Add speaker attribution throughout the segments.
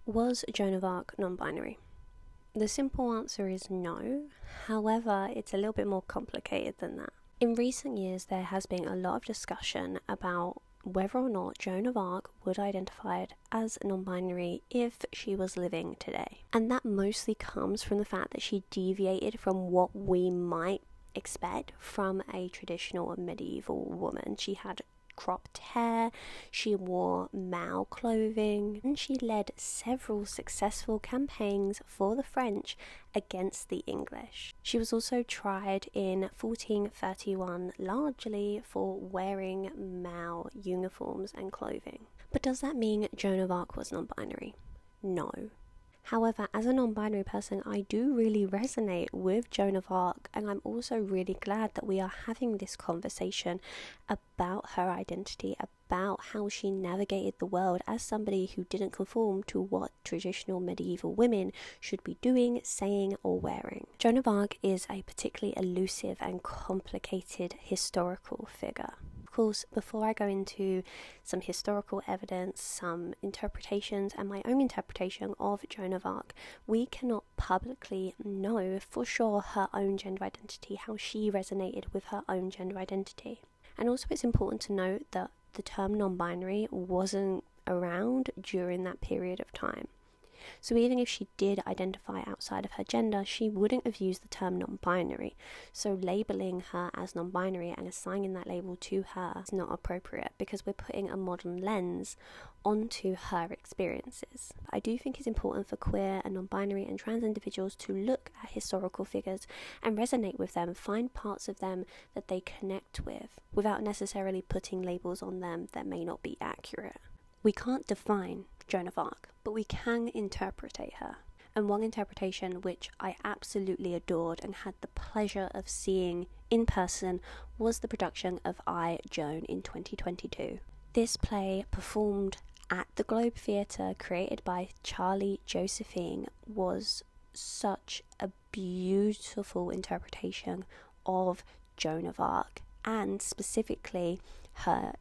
Speaker 1: Was Joan of Arc non-binary? The simple answer is no. However, it's a little bit more complicated than that. In recent years, there has been a lot of discussion about whether or not Joan of Arc would identify as non-binary if she was living today. And that mostly comes from the fact that she deviated from what we might expect from a traditional medieval woman. She had cropped hair, she wore male clothing, and she led several successful campaigns for the French against the English. She was also tried in 1431 largely for wearing male uniforms and clothing. But does that mean Joan of Arc was non-binary? No. However, as a non-binary person, I do really resonate with Joan of Arc, and I'm also really glad that we are having this conversation about her identity, about how she navigated the world as somebody who didn't conform to what traditional medieval women should be doing, saying, or wearing. Joan of Arc is a particularly elusive and complicated historical figure. Of course, before I go into some historical evidence, some interpretations, and my own interpretation of Joan of Arc, we cannot publicly know for sure her own gender identity, how she resonated with her own gender identity. And also it's important to note that the term non-binary wasn't around during that period of time. So even if she did identify outside of her gender, she wouldn't have used the term non-binary. So labeling her as non-binary and assigning that label to her is not appropriate because we're putting a modern lens onto her experiences. I do think it's important for queer and non-binary and trans individuals to look at historical figures and resonate with them, find parts of them that they connect with, without necessarily putting labels on them that may not be accurate. We can't define Joan of Arc, but we can interpretate her. And one interpretation which I absolutely adored and had the pleasure of seeing in person was the production of I, Joan in 2022. This play, performed at the Globe Theatre, created by Charlie Josephine, was such a beautiful interpretation of Joan of Arc, and specifically her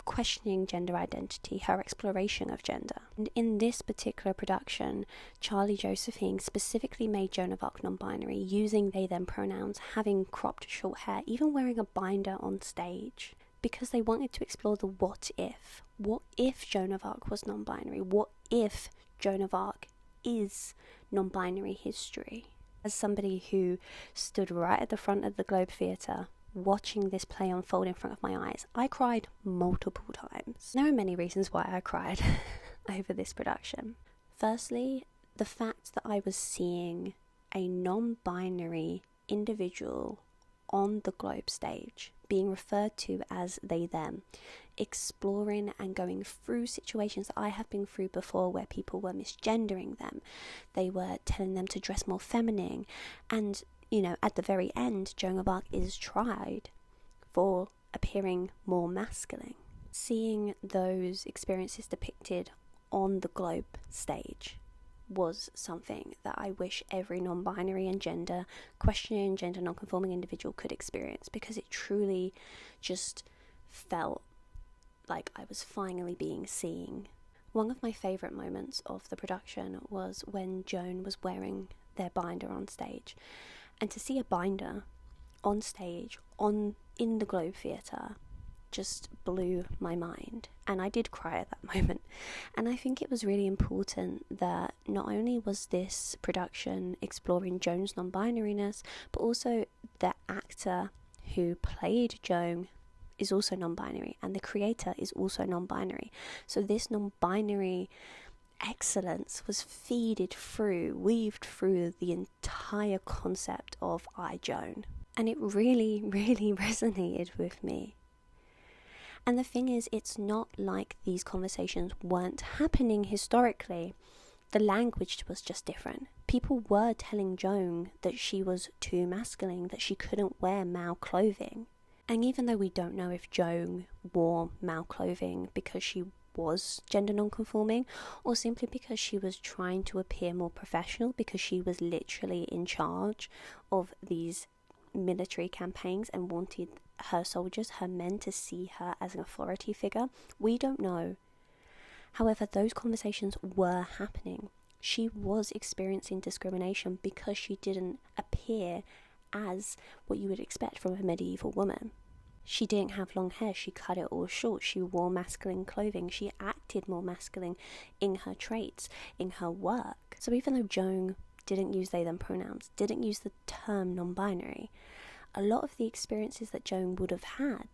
Speaker 1: questioning gender identity, her exploration of gender. And in this particular production, Charlie Josephine specifically made Joan of Arc non-binary, using they them pronouns, having cropped short hair, even wearing a binder on stage, because they wanted to explore the what if. What if Joan of Arc was non-binary? What if Joan of Arc is non-binary history? As somebody who stood right at the front of the Globe Theatre watching this play unfold in front of my eyes, I cried multiple times. There are many reasons why I cried over this production. Firstly, the fact that I was seeing a non-binary individual on the Globe stage, being referred to as they them, exploring and going through situations that I have been through before where people were misgendering them. They were telling them to dress more feminine, and at the very end, Joan of Arc is tried for appearing more masculine. Seeing those experiences depicted on the Globe stage was something that I wish every non-binary and gender questioning, gender non-conforming individual could experience, because it truly just felt like I was finally being seen. One of my favourite moments of the production was when Joan was wearing their binder on stage. And to see a binder on stage, in the Globe Theatre, just blew my mind. And I did cry at that moment. And I think it was really important that not only was this production exploring Joan's non-binariness, but also the actor who played Joan is also non-binary, and the creator is also non-binary. So this non-binary excellence was weaved through the entire concept of I, Joan. And it really, really resonated with me. And the thing is, it's not like these conversations weren't happening historically. The language was just different. People were telling Joan that she was too masculine, that she couldn't wear male clothing. And even though we don't know if Joan wore male clothing because she was gender non-conforming, or simply because she was trying to appear more professional, because she was literally in charge of these military campaigns and wanted her soldiers, her men, to see her as an authority figure, we don't know. However, those conversations were happening. She was experiencing discrimination because she didn't appear as what you would expect from a medieval woman. She didn't have long hair, she cut it all short, she wore masculine clothing, she acted more masculine in her traits, in her work. So even though Joan didn't use they them pronouns, didn't use the term non-binary, a lot of the experiences that Joan would have had,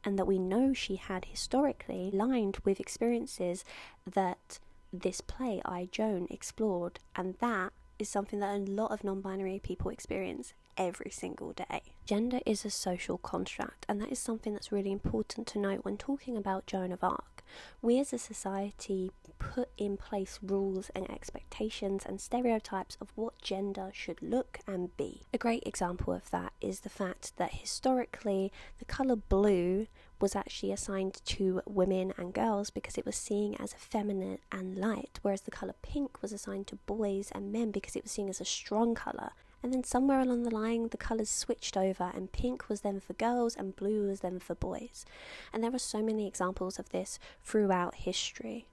Speaker 1: and that we know she had historically, aligned with experiences that this play, I, Joan, explored, and that is something that a lot of non-binary people experience every single day. Gender is a social construct, and that is something that's really important to note when talking about Joan of Arc. We as a society put in place rules and expectations and stereotypes of what gender should look and be. A great example of that is the fact that historically the colour blue was actually assigned to women and girls because it was seen as feminine and light, whereas the colour pink was assigned to boys and men because it was seen as a strong colour. And then somewhere along the line, the colours switched over, and pink was then for girls and blue was then for boys. And there are so many examples of this throughout history.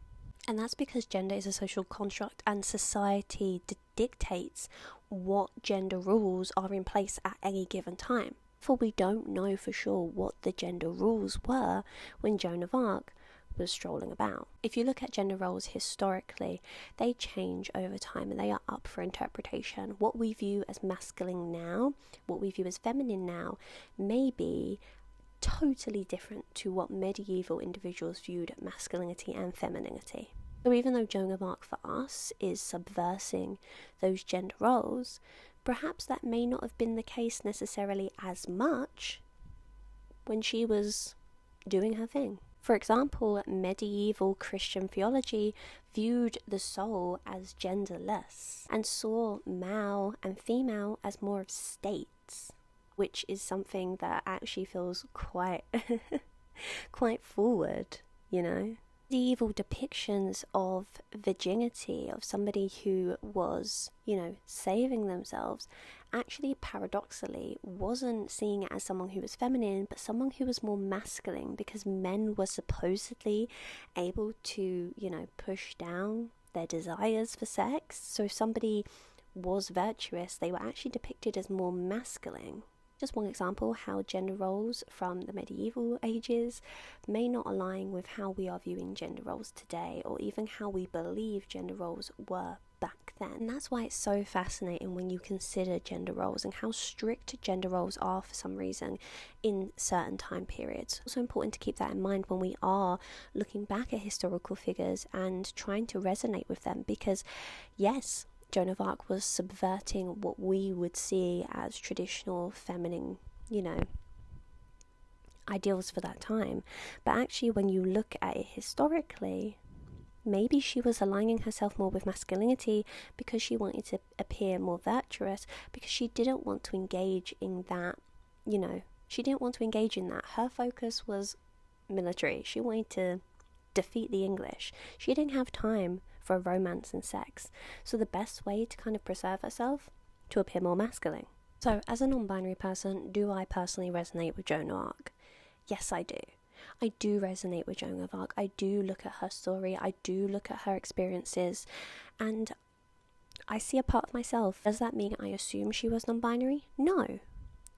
Speaker 1: And that's because gender is a social construct, and society dictates what gender rules are in place at any given time. For we don't know for sure what the gender rules were when Joan of Arc was strolling about. If you look at gender roles historically, they change over time and they are up for interpretation. What we view as masculine now, what we view as feminine now, may be totally different to what medieval individuals viewed masculinity and femininity. So even though Joan of Arc for us is subversing those gender roles, perhaps that may not have been the case necessarily as much when she was doing her thing. For example, medieval Christian theology viewed the soul as genderless and saw male and female as more of states, which is something that actually feels quite forward, you know. Medieval depictions of virginity, of somebody who was, saving themselves, actually paradoxically wasn't seeing it as someone who was feminine, but someone who was more masculine, because men were supposedly able to, push down their desires for sex. So if somebody was virtuous, they were actually depicted as more masculine. Just one example how gender roles from the medieval ages may not align with how we are viewing gender roles today, or even how we believe gender roles were back then. And that's why it's so fascinating when you consider gender roles and how strict gender roles are for some reason in certain time periods. It's also important to keep that in mind when we are looking back at historical figures and trying to resonate with them, because yes, Joan of Arc was subverting what we would see as traditional feminine, ideals for that time. But actually, when you look at it historically, maybe she was aligning herself more with masculinity because she wanted to appear more virtuous, because she didn't want to engage in that, she didn't want to engage in that. Her focus was military. She wanted to defeat the English. She didn't have time for romance and sex. So the best way to kind of preserve herself, to appear more masculine. So as a non-binary person, do I personally resonate with Joan of Arc? Yes, I do. I do resonate with Joan of Arc. I do look at her story. I do look at her experiences, and I see a part of myself. Does that mean I assume she was non-binary? No.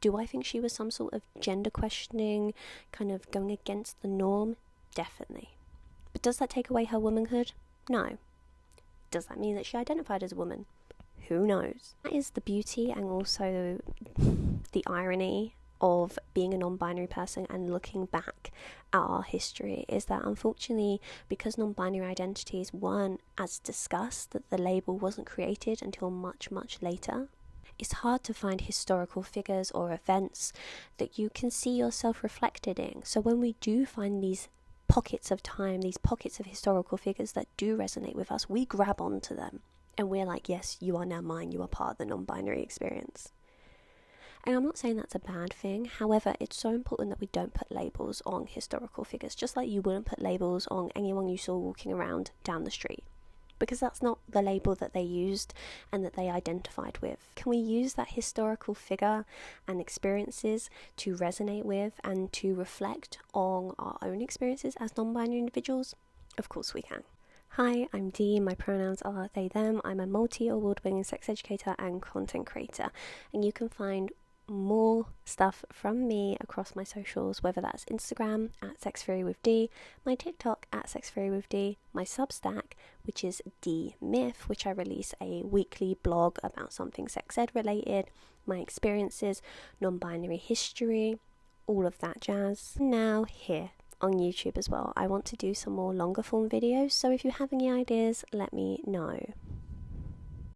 Speaker 1: Do I think she was some sort of gender questioning, kind of going against the norm? Definitely. But does that take away her womanhood? No. Does that mean that she identified as a woman? Who knows? That is the beauty and also the irony of being a non-binary person and looking back at our history, is that unfortunately, because non-binary identities weren't as discussed, that the label wasn't created until much, much later, it's hard to find historical figures or events that you can see yourself reflected in. So when we do find these pockets of time, these pockets of historical figures that do resonate with us, we grab onto them and we're like, yes, you are now mine, you are part of the non-binary experience. And I'm not saying that's a bad thing. However, it's so important that we don't put labels on historical figures, just like you wouldn't put labels on anyone you saw walking around down the street, because that's not the label that they used and that they identified with. Can we use that historical figure and experiences to resonate with and to reflect on our own experiences as non-binary individuals? Of course we can. Hi, I'm Dee, my pronouns are they, them. I'm a multi-award-winning sex educator and content creator, and you can find more stuff from me across my socials, whether that's Instagram at sexfury with D, my TikTok at sexfury with D, my Substack, which is D Myth, which I release a weekly blog about something sex ed related, my experiences, non-binary history, all of that jazz. Now here on YouTube as well, I want to do some more longer form videos, so if you have any ideas, let me know.